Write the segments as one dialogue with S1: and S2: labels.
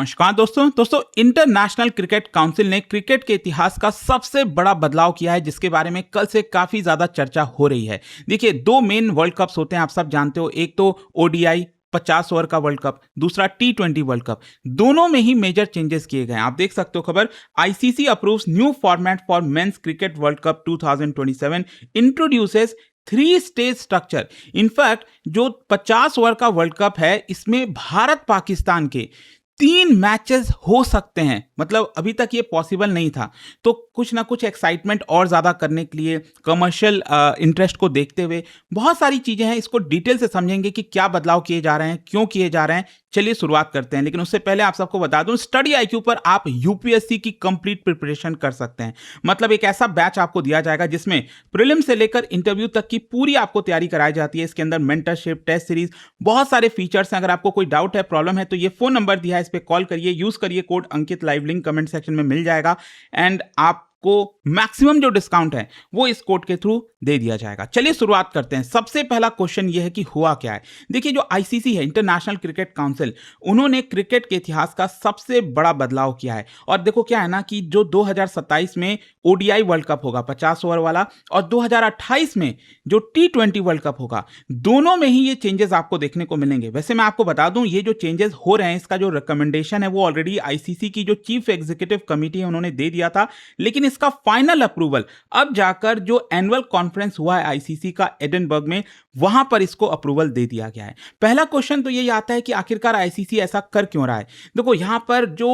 S1: नमस्कार दोस्तों international cricket council ने क्रिकेट के इतिहास का सबसे बड़ा बदलाव किया है, जिसके बारे में कल से काफी ज्यादा चर्चा हो रही है। देखिए, दो मेन वर्ल्ड कप्स होते हैं, आप सब जानते हो। एक तो ओडीआई 50 ओवर का वर्ल्ड कप, दूसरा T20 वर्ल्ड कप। दोनों में ही मेजर चेंजेस किए गए हैं। आप देख सकते हो खबर, ICC approves new format for men's cricket world cup 2027 introduces 3 stage structure. In fact जो 50 ओवर का वर्ल्ड कप है, इसमें भारत पाकिस्तान के 3 मैचेस हो सकते हैं। मतलब अभी तक ये पॉसिबल नहीं था। तो कुछ ना कुछ एक्साइटमेंट और ज़्यादा करने के लिए, कमर्शियल इंटरेस्ट को देखते हुए बहुत सारी चीज़ें हैं। इसको डिटेल से समझेंगे कि क्या बदलाव किए जा रहे हैं, क्यों किए जा रहे हैं। चलिए शुरुआत करते हैं, लेकिन उससे पहले आप सबको बता दूं, स्टडी आईक्यू पर आप यूपीएससी की कंप्लीट प्रिपरेशन कर सकते हैं। मतलब एक ऐसा बैच आपको दिया जाएगा जिसमें प्रीलिम से लेकर इंटरव्यू तक की पूरी आपको तैयारी कराई जाती है। इसके अंदर मेंटरशिप, टेस्ट सीरीज, बहुत सारे फीचर्स हैं। अगर आपको कोई डाउट है, प्रॉब्लम है, तो ये फोन नंबर दिया है, इस पर कॉल करिए, यूज करिए कोड अंकित लाइव, लिंक कमेंट सेक्शन में मिल जाएगा। एंड आपको मैक्सिमम जो डिस्काउंट है वो इस कोड के थ्रू दे दिया जाएगा। चलिए शुरुआत करते हैं। सबसे पहला क्वेश्चन यह है कि हुआ क्या है। देखिए, जो आईसीसी है, इंटरनेशनल क्रिकेट काउंसिल, उन्होंने क्रिकेट के इतिहास का सबसे बड़ा बदलाव किया है। और देखो क्या है ना, कि जो 2027 में ओडीआई वर्ल्ड कप होगा 50 ओवर वाला, और 2028 में जो T20 वर्ल्ड कप होगा, दोनों में ही ये चेंजेस आपको देखने को मिलेंगे। वैसे मैं आपको बता दूं, ये जो चेंजेस हो रहे हैं, इसका जो रिकमेंडेशन है वो ऑलरेडी आईसीसी की जो चीफ एग्जीक्यूटिव कमिटी है उन्होंने दे दिया था। लेकिन इसका फाइनल अप्रूवल अब जाकर जो एनुअल कॉन्फ्रेंस हुआ है आईसीसी का एडिनबर्ग में, वहां पर इसको अप्रूवल दे दिया गया है। पहला क्वेश्चन तो यही आता है कि आखिरकार आईसीसी ऐसा कर क्यों रहा है। देखो, यहां पर जो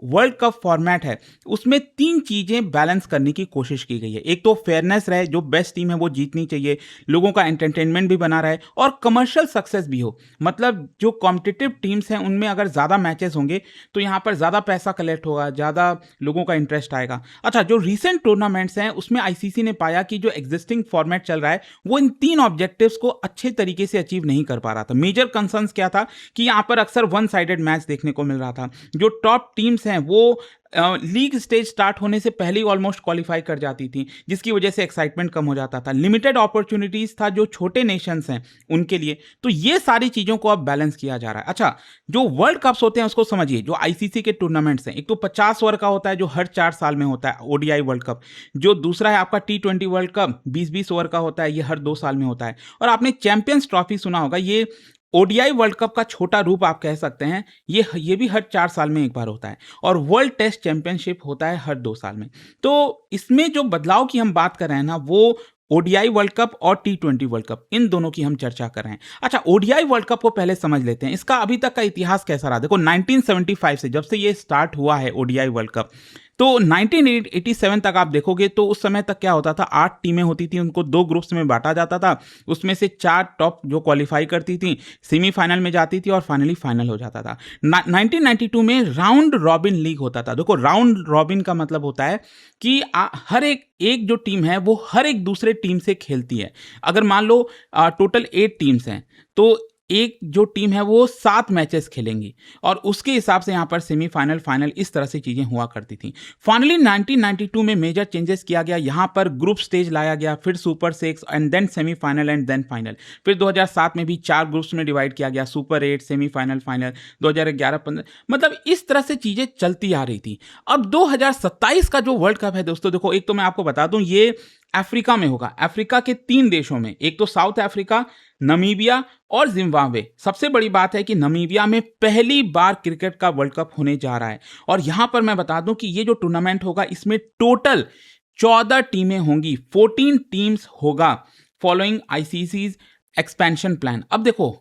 S1: वर्ल्ड कप फॉर्मेट है उसमें 3 चीजें बैलेंस करने की कोशिश की गई है। एक तो फेयरनेस रहे, जो बेस्ट टीम है वो जीतनी चाहिए, लोगों का एंटरटेनमेंट भी बना रहे, और कमर्शियल सक्सेस भी हो। मतलब जो कॉम्पिटिटिव टीम्स हैं उनमें अगर ज्यादा मैचेस होंगे तो यहां पर ज्यादा पैसा कलेक्ट होगा, ज्यादा लोगों का इंटरेस्ट आएगा। अच्छा, जो रीसेंट टूर्नामेंट्स हैं उसमें आईसीसी ने पाया कि जो एग्जिस्टिंग फॉर्मेट चल रहा है वो इन 3 ऑब्जेक्टिव्स को अच्छे तरीके से अचीव नहीं कर पा रहा था। मेजर कंसर्न्स क्या था कि यहां पर अक्सर वन साइडेड मैच देखने को मिल रहा था। जो टॉप टीम्स हैं वो लीग स्टेज स्टार्ट होने से पहले ही ऑलमोस्ट क्वालिफाई कर जाती थी, जिसकी वजह से एक्साइटमेंट कम हो जाता था। लिमिटेड अपॉर्चुनिटीज था जो छोटे नेशंस हैं उनके लिए। तो ये सारी चीजों को अब बैलेंस किया जा रहा है। अच्छा, जो वर्ल्ड कप्स होते हैं उसको समझिए। जो आईसीसी के टूर्नामेंट्स हैं, एक तो 50 ओवर का होता है जो हर 4 साल में होता है, ओडीआई वर्ल्ड कप। जो दूसरा है आपका T20 वर्ल्ड कप, 20-20 ओवर का होता है, ये हर 2 साल में होता है। और आपने चैंपियंस ट्रॉफी सुना होगा, ये ओडीआई वर्ल्ड कप का छोटा रूप आप कह सकते हैं। ये भी हर 4 साल में एक बार होता है। और वर्ल्ड टेस्ट चैंपियनशिप होता है हर 2 साल में। तो इसमें जो बदलाव की हम बात कर रहे हैं ना, वो ओडीआई वर्ल्ड कप और T20 वर्ल्ड कप, इन दोनों की हम चर्चा कर रहे हैं। अच्छा, ओडीआई वर्ल्ड कप को पहले समझ लेते हैं। इसका अभी तक का इतिहास कैसा रहा। देखो, 1975 से, जब से ये स्टार्ट हुआ है ओडीआई वर्ल्ड कप, तो 1987 तक आप देखोगे तो उस समय तक क्या होता था, 8 टीमें होती थी, उनको 2 ग्रुप्स में बांटा जाता था। उसमें से 4 टॉप जो क्वालिफाई करती थी सेमीफाइनल में जाती थी और फाइनली फाइनल हो जाता था। 1992 में राउंड रॉबिन लीग होता था। देखो, राउंड रॉबिन का मतलब होता है कि हर एक जो टीम है वो हर एक दूसरे टीम से खेलती है। अगर मान लो टोटल 8 टीम्स हैं, तो एक जो टीम है वो 7 मैचेस खेलेंगी, और उसके हिसाब से यहां पर सेमीफाइनल, फाइनल, इस तरह से चीजें हुआ करती थी। फाइनली 1992 में मेजर चेंजेस किया गया। यहां पर ग्रुप स्टेज लाया गया, फिर super 6 and then semifinal and then final. फिर 2007 में भी 4 ग्रुप्स में डिवाइड किया गया, सुपर 8, सेमीफाइनल, फाइनल। 2011-15, मतलब इस तरह से चीजें चलती आ रही थी। अब 2027 का जो वर्ल्ड कप है दोस्तों, देखो, एक तो मैं आपको बता दूं, ये अफ्रीका में होगा। अफ्रीका के 3 देशों में, एक तो साउथ अफ्रीका, नमीबिया और जिम्बाब्वे। सबसे बड़ी बात है कि नमीबिया में पहली बार क्रिकेट का वर्ल्ड कप होने जा रहा है। और यहां पर मैं बता दूं कि ये जो टूर्नामेंट होगा, इसमें टोटल 14 टीमें होंगी, 14 टीम्स होगा, फॉलोइंग आईसीसीज एक्सपेंशन प्लान। अब देखो,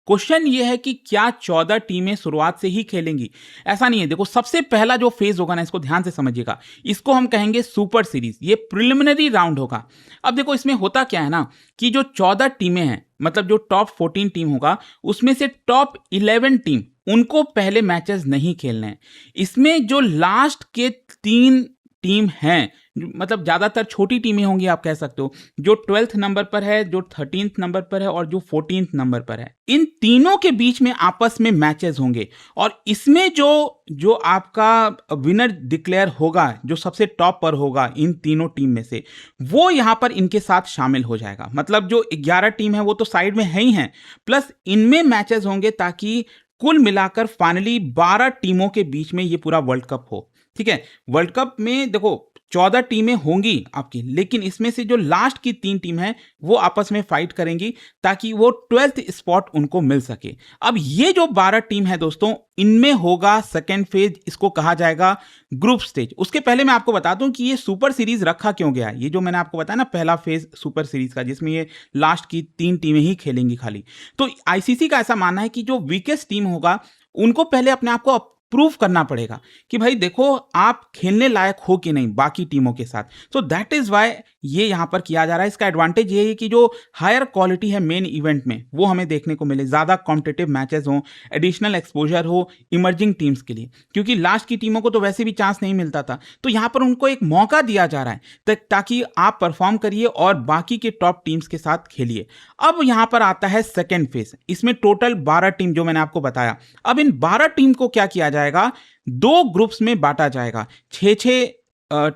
S1: क्वेश्चन ये है कि क्या 14 टीमें शुरुआत से ही खेलेंगी? ऐसा नहीं है। देखो, सबसे पहला जो फेज होगा ना, इसको ध्यान से समझिएगा, इसको हम कहेंगे सुपर सीरीज। ये प्रिलिमिनरी राउंड होगा। अब देखो, इसमें होता क्या है ना, कि जो 14 टीमें हैं, मतलब जो टॉप 14 टीम होगा, उसमें से टॉप 11 टीम, उनको पहले मैचेस नहीं खेलने हैं। इसमें जो लास्ट के 3 टीम हैं, मतलब ज्यादातर छोटी टीमें होंगी, आप कह सकते हो, जो 12th नंबर पर है, जो 13th नंबर पर है और जो 14th नंबर पर है, इन तीनों के बीच में आपस में मैचेस होंगे। और इसमें जो आपका विनर डिक्लेयर होगा, जो सबसे टॉप पर होगा इन तीनों टीम में से, वो यहां पर इनके साथ शामिल हो जाएगा। मतलब जो 11 टीम है वो तो साइड में है ही हैं, प्लस इनमें मैचेस होंगे ताकि कुल मिलाकर फाइनली 12 टीमों के बीच में ये पूरा वर्ल्ड कप हो। ठीक है, वर्ल्ड कप में देखो 14 टीमें होंगी आपकी, लेकिन इसमें से जो लास्ट की 3 टीम है वो आपस में फाइट करेंगी ताकि वो 12th स्पॉट उनको मिल सके। अब ये जो 12 टीम है दोस्तों, इनमें होगा सेकेंड फेज, इसको कहा जाएगा ग्रुप स्टेज। उसके पहले मैं आपको बता दूं कि ये सुपर सीरीज रखा क्यों गया है। ये जो मैंने आपको बताया ना पहला फेज सुपर सीरीज का, जिसमें ये लास्ट की 3 टीमें ही खेलेंगी खाली, तो आईसीसी का ऐसा मानना है कि जो वीकेस्ट टीम होगा उनको पहले अपने आप को प्रूव करना पड़ेगा कि भाई देखो आप खेलने लायक हो कि नहीं बाकी टीमों के साथ। सो दैट इज वाई ये यहां पर किया जा रहा है। इसका एडवांटेज ये है कि जो हायर क्वालिटी है मेन इवेंट में वो हमें देखने को मिले, ज्यादा कॉम्पिटिटिव मैचेस हो, एडिशनल एक्सपोजर हो इमर्जिंग टीम्स के लिए, क्योंकि लास्ट की टीमों को तो वैसे भी चांस नहीं मिलता था। तो यहां पर उनको एक मौका दिया जा रहा है ताकि आप परफॉर्म करिए और बाकी के टॉप टीम्स के साथ खेलिए। अब यहां पर आता है सेकेंड फेज, इसमें टोटल 12 टीम जो मैंने आपको बताया। अब इन 12 टीम को क्या किया जाएगा, 2 ग्रुप्स में बांटा जाएगा 6-6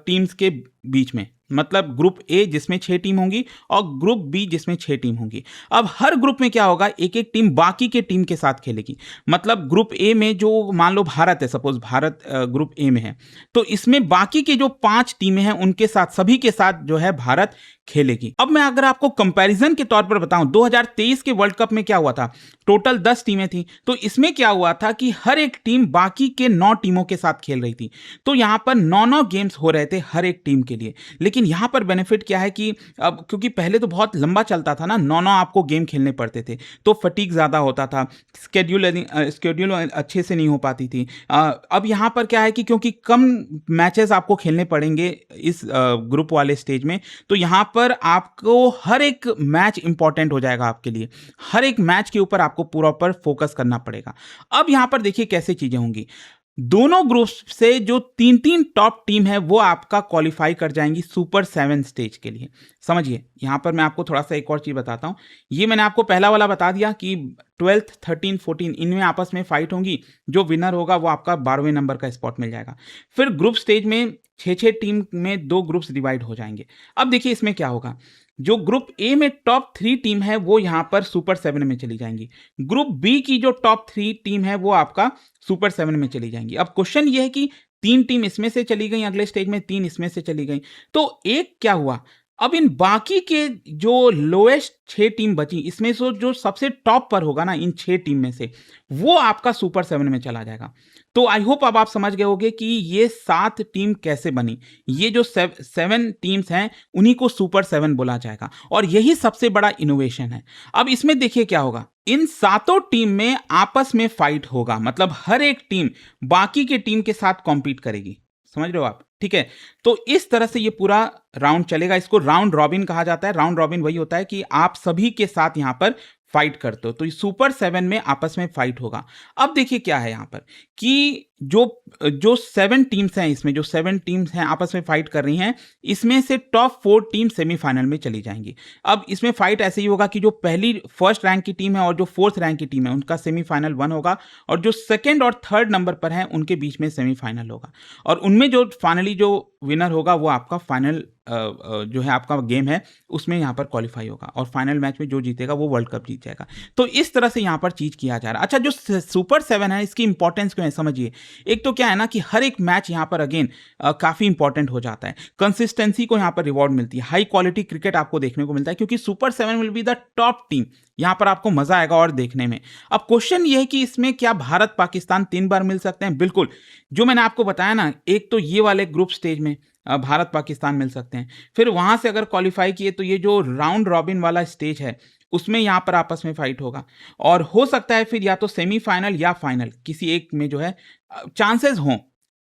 S1: टीम्स के बीच में, मतलब ग्रुप ए जिसमें 6 टीम होंगी और ग्रुप बी जिसमें 6 टीम होंगी। अब हर ग्रुप में क्या होगा, एक एक टीम बाकी के टीम के साथ खेलेगी। मतलब ग्रुप ए में जो मान लो भारत है, सपोज भारत ग्रुप ए में है, तो इसमें बाकी के जो 5 टीमें हैं उनके साथ, सभी के साथ जो है भारत खेलेगी। अब मैं अगर आपको कंपैरिजन के तौर पर बताऊं, 2023 के वर्ल्ड कप में क्या हुआ था, टोटल 10 टीमें थी, तो इसमें क्या हुआ था कि हर एक टीम बाकी के 9 टीमों के साथ खेल रही थी। तो यहां पर 9-9 गेम्स हो रहे थे हर एक टीम के लिए। लेकिन यहां पर बेनिफिट क्या है कि अब क्योंकि पहले तो बहुत लंबा चलता था ना, 9-9 आपको गेम खेलने पड़ते थे, तो फटीग ज्यादा होता था, स्केड्यूल अच्छे से नहीं हो पाती थी। अब यहां पर क्या है कि क्योंकि कम मैचेस आपको खेलने पड़ेंगे इस ग्रुप वाले स्टेज में, तो यहां पर आपको हर एक मैच इंपॉर्टेंट हो जाएगा आपके लिए। हर एक मैच के ऊपर आपको प्रॉपर फोकस करना पड़ेगा। अब यहां पर देखिए कैसे चीजें होंगी। दोनों ग्रुप से जो 3-3 टॉप टीम है वो आपका क्वालिफाई कर जाएंगी सुपर 7 स्टेज के लिए। समझिए, यहां पर मैं आपको थोड़ा सा एक और चीज बताता हूं। ये मैंने आपको पहला वाला बता दिया कि 12th, 13, 14 इनमें आपस में फाइट होंगी, जो विनर होगा वो आपका 12वें नंबर का स्पॉट मिल जाएगा। फिर ग्रुप स्टेज में 6-6 टीम में 2 ग्रुप्स डिवाइड हो जाएंगे। अब देखिए इसमें क्या होगा, जो ग्रुप ए में टॉप 3 टीम है वो यहां पर सुपर 7 में चली जाएंगी। ग्रुप बी की जो टॉप 3 टीम है वो आपका सुपर 7 में चली जाएंगी। अब क्वेश्चन ये है कि 3 टीम इसमें से चली गई अगले स्टेज में, 3 इसमें से चली गई, तो एक क्या हुआ, अब इन बाकी के जो लोएस्ट 6 टीम बची, इसमें से जो सबसे टॉप पर होगा ना इन 6 टीम में से, वो आपका सुपर 7 में चला जाएगा। तो आई होप अब आप समझ गए होंगे कि ये 7 टीम कैसे बनी। ये जो 7 टीम्स हैं उन्हीं को सुपर 7 बोला जाएगा, और यही सबसे बड़ा इनोवेशन है। अब इसमें देखिए क्या होगा, इन 7 टीम में आपस में फाइट होगा, मतलब हर एक टीम बाकी के टीम के साथ कॉम्पीट करेगी। समझ रहे हो आप? ठीक है, तो इस तरह से ये पूरा राउंड चलेगा। इसको राउंड रॉबिन कहा जाता है। राउंड रॉबिन वही होता है कि आप सभी के साथ यहां पर फाइट करते हो, तो सुपर 7 में आपस में फाइट होगा। अब देखिए क्या है यहां पर कि जो 7 टीम्स हैं, इसमें जो 7 टीम्स हैं आपस में फाइट कर रही हैं, इसमें से टॉप 4 टीम सेमीफाइनल में चली जाएंगी। अब इसमें फाइट ऐसे ही होगा कि जो पहली फर्स्ट रैंक की टीम है और जो 4th रैंक की टीम है उनका सेमीफाइनल 1 होगा, और जो 2nd और 3rd नंबर पर है उनके बीच में सेमीफाइनल होगा, और उनमें जो फाइनली जो विनर होगा वो आपका फाइनल जो है आपका गेम है उसमें यहाँ पर क्वालिफाई होगा, और फाइनल मैच में जो जीतेगा वो वर्ल्ड कप जीत जाएगा। तो इस तरह से यहाँ पर चीज किया जा रहा है। अच्छा, जो सुपर 7 है इसकी इंपॉर्टेंस क्यों है समझिए। एक तो क्या है ना कि हर एक मैच यहाँ पर अगेन काफी इंपॉर्टेंट हो जाता है, कंसिस्टेंसी को यहाँ पर रिवॉर्ड मिलती है, हाई क्वालिटी क्रिकेट आपको देखने को मिलता है, क्योंकि super 7 will be the top team. यहां पर आपको मजा आएगा और देखने में। अब क्वेश्चन ये है कि इसमें क्या भारत पाकिस्तान 3 बार मिल सकते हैं? बिल्कुल, जो मैंने आपको बताया ना, एक तो ये वाले ग्रुप स्टेज में भारत पाकिस्तान मिल सकते हैं, फिर वहां से अगर क्वालिफाई किए तो ये जो राउंड रॉबिन वाला स्टेज है उसमें यहां पर आपस में फाइट होगा, और हो सकता है फिर या तो सेमीफाइनल या फाइनल किसी एक में जो है चांसेस हों।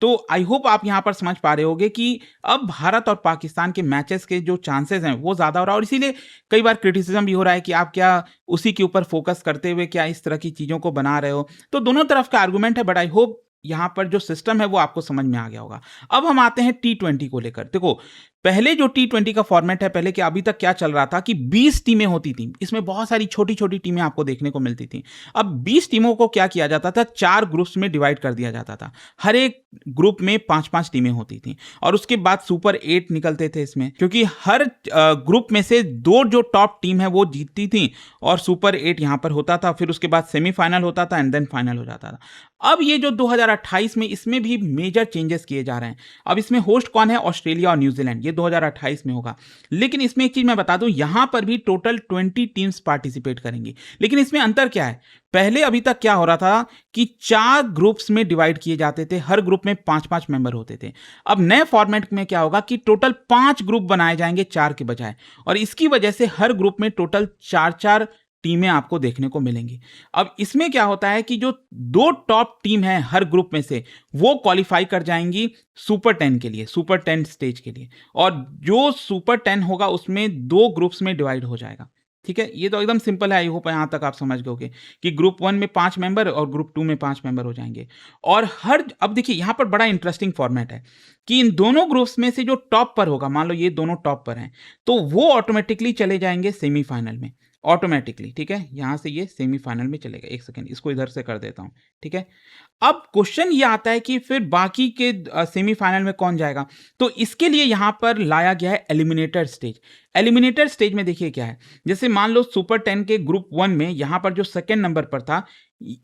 S1: तो आई होप आप यहां पर समझ पा रहे होंगे कि अब भारत और पाकिस्तान के मैचेस के जो चांसेस हैं वो ज्यादा हो रहा है, और इसीलिए कई बार क्रिटिसिज्म भी हो रहा है कि आप क्या उसी के ऊपर फोकस करते हुए क्या इस तरह की चीजों को बना रहे हो। तो दोनों तरफ का आर्गुमेंट है, बट आई होप यहां पर जो सिस्टम है वो आपको समझ में आ गया होगा। अब हम आते हैं T20 को लेकर। देखो, पहले जो T20 का फॉर्मेट है, पहले के अभी तक क्या चल रहा था कि 20 टीमें होती थी, इसमें बहुत सारी छोटी-छोटी टीमें आपको देखने को मिलती थी। अब 20 टीमों को क्या किया जाता था, 4 ग्रुप्स में डिवाइड कर दिया जाता था। हर एक ग्रुप में 5-5 टीमें होती थी और उसके बाद सुपर 8 निकलते थे इसमें, क्योंकि हर ग्रुप में से 2 जो टॉप टीम है वो जीतती थी और सुपर 8 यहाँ पर होता था, फिर उसके बाद सेमीफाइनल होता था एंड देन फाइनल हो जाता था। अब ये जो 2028 में, इसमें भी मेजर चेंजेस किए जा रहे हैं। अब इसमें होस्ट कौन है, ऑस्ट्रेलिया और न्यूजीलैंड, ये 2028 में होगा। लेकिन इसमें एक चीज मैं बता दूं, यहां पर भी टोटल 20 टीम्स पार्टिसिपेट करेंगी। लेकिन इसमें अंतर क्या है, पहले अभी तक क्या हो रहा था कि 4 ग्रुप्स में डिवाइड किए जाते थे, हर ग्रुप में 5-5 मेंबर होते थे। अब नए फॉर्मेट में क्या होगा कि टोटल 5 ग्रुप बनाए जाएंगे 4 के बजाय, और इसकी वजह से हर ग्रुप में टोटल 4-4 टीमें आपको देखने को मिलेंगी। अब इसमें क्या होता है कि जो 2 टॉप टीम है हर ग्रुप में से, वो क्वालिफाई कर जाएंगी सुपर 10 के लिए, सुपर 10 स्टेज के लिए, और जो सुपर 10 होगा उसमें 2 ग्रुप्स में डिवाइड हो जाएगा। ठीक है, ये तो एकदम सिंपल है। आई होप यहां तक आप समझ गए होंगे कि ग्रुप 1 में 5 मेंबर और ग्रुप 2 में 5 मेंबर हो जाएंगे। और अब देखिए यहां पर बड़ा इंटरेस्टिंग फॉर्मेट है कि इन दोनों ग्रुप्स में से जो टॉप पर होगा, मान लो ये दोनों टॉप पर हैं, तो वो ऑटोमेटिकली चले जाएंगे सेमीफाइनल में, ऑटोमेटिकली। ठीक है, यहां से ये सेमीफाइनल में चलेगा। एक सेकेंड, इसको इधर से कर देता हूं। ठीक है, अब क्वेश्चन ये आता है कि फिर बाकी के सेमीफाइनल में कौन जाएगा, तो इसके लिए यहां पर लाया गया है एलिमिनेटर स्टेज। एलिमिनेटर स्टेज में देखिए क्या है, जैसे मान लो सुपर 10 के ग्रुप 1 में यहां पर जो सेकेंड नंबर पर था,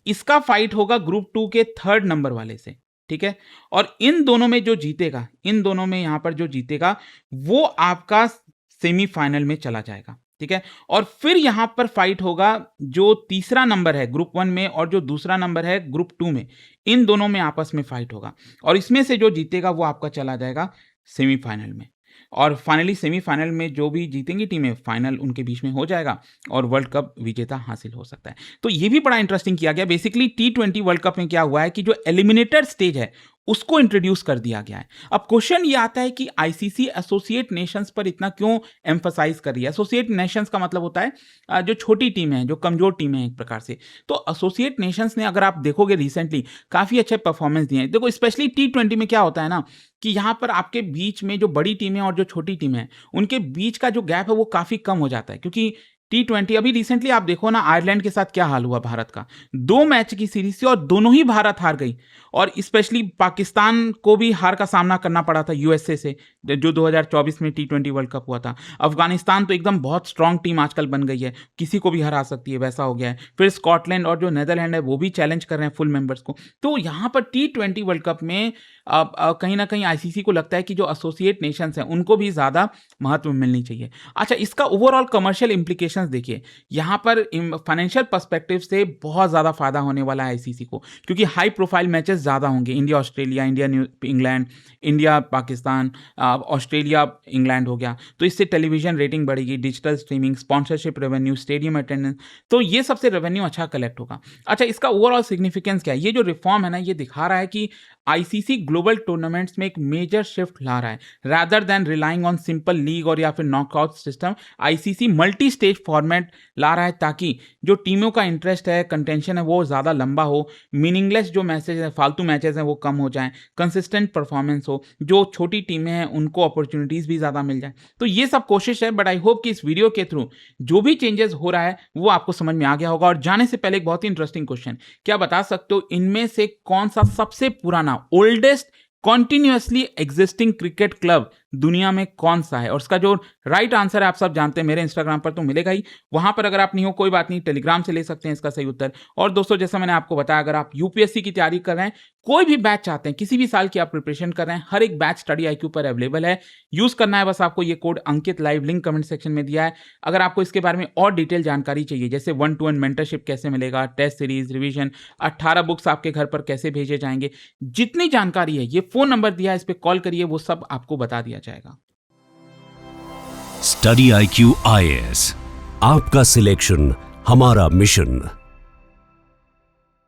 S1: इसका फाइट होगा ग्रुप 2 के 3rd नंबर वाले से। ठीक है, और इन दोनों में जो जीतेगा, इन दोनों में यहां पर जो जीतेगा वो आपका सेमीफाइनल में चला जाएगा। ठीक है, और फिर यहां पर फाइट होगा जो तीसरा नंबर है ग्रुप 1 में और जो दूसरा नंबर है ग्रुप 2 में, इन दोनों में आपस में फाइट होगा, और इसमें से जो जीतेगा वो आपका चला जाएगा सेमीफाइनल में। और फाइनली सेमीफाइनल में जो भी जीतेंगी टीमें, फाइनल उनके बीच में हो जाएगा और वर्ल्ड कप विजेता हासिल हो सकता है। तो ये भी बड़ा इंटरेस्टिंग किया गया। बेसिकली T20 वर्ल्ड कप में क्या हुआ है कि जो एलिमिनेटर स्टेज है उसको इंट्रोड्यूस कर दिया गया है। अब क्वेश्चन ये आता है कि आईसीसी एसोसिएट नेशंस पर इतना क्यों एम्फसाइज कर रही है। एसोसिएट नेशंस का मतलब होता है जो छोटी टीमें हैं, जो कमजोर टीमें हैं एक प्रकार से। तो एसोसिएट नेशंस ने, अगर आप देखोगे रिसेंटली, काफी अच्छे परफॉर्मेंस दिए हैं। देखो स्पेशली T20 में क्या होता है ना कि यहाँ पर आपके बीच में जो बड़ी टीमें और जो छोटी टीमें हैं उनके बीच का जो गैप है वो काफी कम हो जाता है, क्योंकि T20 अभी रिसेंटली आप देखो ना, आयरलैंड के साथ क्या हाल हुआ भारत का, 2 मैच की सीरीज थी और दोनों ही भारत हार गई, और स्पेशली पाकिस्तान को भी हार का सामना करना पड़ा था यूएसए से, जो 2024 में T20 वर्ल्ड कप हुआ था। अफगानिस्तान तो एकदम बहुत स्ट्रांग टीम आजकल बन गई है, किसी को भी हरा सकती है, वैसा हो गया है। फिर स्कॉटलैंड और जो नेदरलैंड है वो भी चैलेंज कर रहे हैं फुल मेंबर्स को। तो यहाँ पर T20 वर्ल्ड कप में कहीं ना कहीं आईसीसी को लगता है कि जो एसोसिएट नेशंस हैं उनको भी ज्यादा महत्व मिलनी चाहिए। अच्छा, इसका ओवरऑल कमर्शियल इंप्लीकेशंस देखिए, यहाँ पर फाइनेंशियल पर्सपेक्टिव से बहुत ज्यादा फायदा होने वाला है आईसीसी को, क्योंकि हाई प्रोफाइल मैचेस ज्यादा होंगे। India Australia, India England, India Pakistan, Australia England हो गया, तो इससे टेलीविजन रेटिंग बढ़ेगी, digital streaming, sponsorship revenue, stadium attendance, तो ये सबसे रेवेन्यू अच्छा कलेक्ट होगा। अच्छा, इसका ओवरऑल सिग्निफिकेंस क्या है, ये जो रिफॉर्म है ना, ये दिखा रहा है कि आईसीसी ग्लोबल टूर्नामेंट्स में एक मेजर शिफ्ट ला रहा है। Rather than relying on simple league और या फिर knockout system, ICC multi stage format ला रहा है, ताकि जो टीमों का इंटरेस्ट है, कंटेंशन है, वो ज़्यादा लंबा हो, मीनिंगलेस जो मैचेज है, फालतू मैचेज हैं, वो कम हो जाएं, कंसिस्टेंट परफॉर्मेंस हो, जो छोटी टीमें हैं उनको अपॉर्चुनिटीज़ भी ज़्यादा मिल जाए। तो ये सब कोशिश है, बट आई होप कि इस वीडियो के थ्रू जो भी चेंजेस हो रहा है वो आपको समझ में आ गया होगा। और जाने से पहले एक बहुत ही इंटरेस्टिंग क्वेश्चन, क्या बता सकते हो इनमें से कौन सा सबसे पुराना, oldest continuously existing cricket club दुनिया में कौन सा है? और उसका जो राइट आंसर है आप सब जानते हैं, मेरे इंस्टाग्राम पर तो मिलेगा ही, वहां पर अगर आप नहीं हो कोई बात नहीं, टेलीग्राम से ले सकते हैं इसका सही उत्तर। और दोस्तों, जैसा मैंने आपको बताया, अगर आप यूपीएससी की तैयारी कर रहे हैं, कोई भी बैच चाहते हैं, किसी भी साल की आप प्रिपरेशन कर रहे हैं, हर एक बैच स्टडी IQ पर अवेलेबल है। यूज करना है बस आपको ये कोड अंकित लाइव, लिंक कमेंट सेक्शन में दिया है। अगर आपको इसके बारे में और डिटेल जानकारी चाहिए, जैसे 1-to-1 मेंटरशिप कैसे मिलेगा, टेस्ट सीरीज, रिवीजन, 18 बुक्स आपके घर पर कैसे भेजे जाएंगे, जितनी जानकारी है, ये फोन नंबर दिया है, इस पर कॉल करिए, वो सब आपको बता दिया जाएगा।
S2: स्टडी IQ IAS, आपका सिलेक्शन हमारा मिशन।